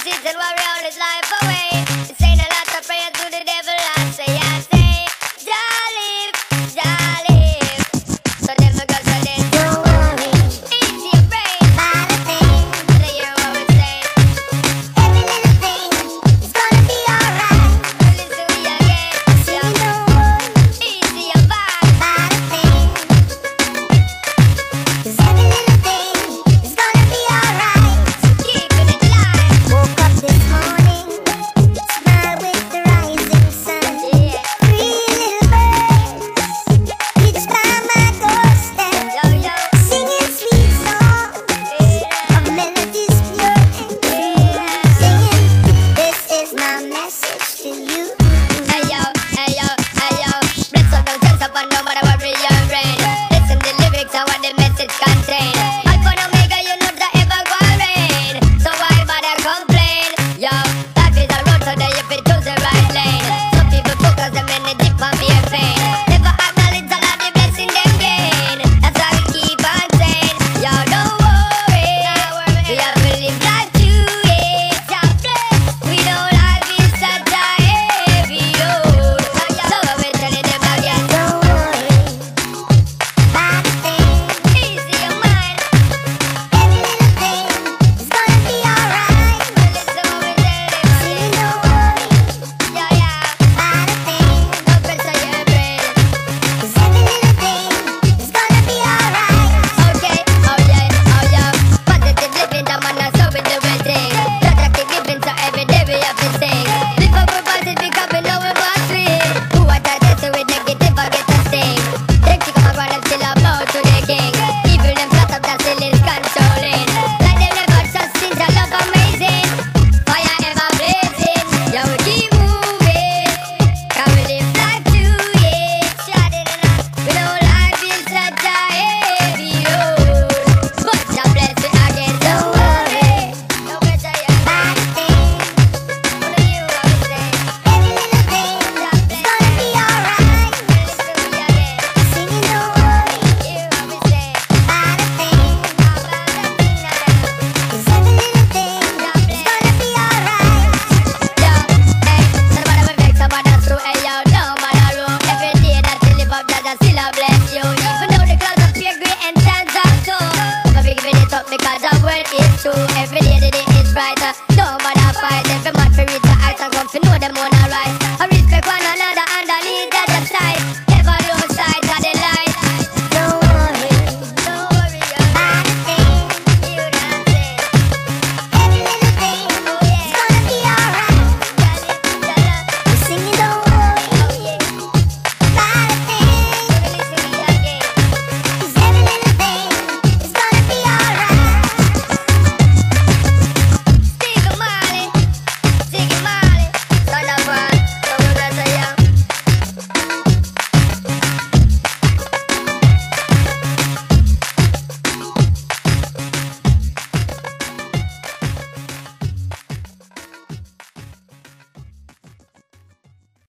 sits and worry all his life away. Saying a lot of prayer to the devil, I say, Jalib, Jalib. So them a go so then, don't worry, easy your brain, all the things, so you hear what we say. Every little thing is gonna be alright. Listen to me again, so you don't worry, easy your mind, all the things. 'Cause every little thing is gonna be alright. Keeping it live. Woke up this morning, smile with the rising sun. Yeah. Three little birds reached by my doorstep, singing sweet songs of melodies pure and true. Singing, this is my message to you. Hey yo, hey yo, hey yo. Bless up, don't tense up, and no matter what your brain. Listen the lyrics and what the message contain. Alpha and Omega, you know that ever go rain. So why bother complain? Yo, life is a road, so that you fit choose the right lane. Some people focus them in the deep and bear pain. Never acknowledge all of the blessing them gain. That's why we keep on saying, yo, don't worry. We have to live life to it. God bless. We know life is such a heavy load. So we're telling them again, don't worry about a thing. Easy your mind. Every little thing is gonna be alright. Listen to what we tell them again. Don't worry, yeah, about a thing. Don't pressure your brain. 'Cause every little thing is gonna be alright. Okay, oh yeah. Positive living, the man is so with the real thing. Productive living, so every day we have to sing. Live up with positive because we know we must win. Who are that so with negative I get a sting. Them kick up around them still about to the king. Evil them flat up that still is controlling. Like them never trust in the love amazing. Fire ever blazing. Yeah, we keep moving. Can we live life to it? Shot it and out. We know life is such a heavy load. But God bless it again. Don't worry. Don't pressure your about a thing. What do you always say? Every little thing is gonna be alright. Listen to me again. Singing don't worry. You always say about a thing. About a thing, na na. 'Cause every little thing is gonna be alright. Yo, hey, no matter what vex about us through, hey yo, no matter who. Every day that you live up, Jah still a bless you. Even though the clouds appear grey and sands are too. Never be giving it up because the world is true. Every day the day is brighter. No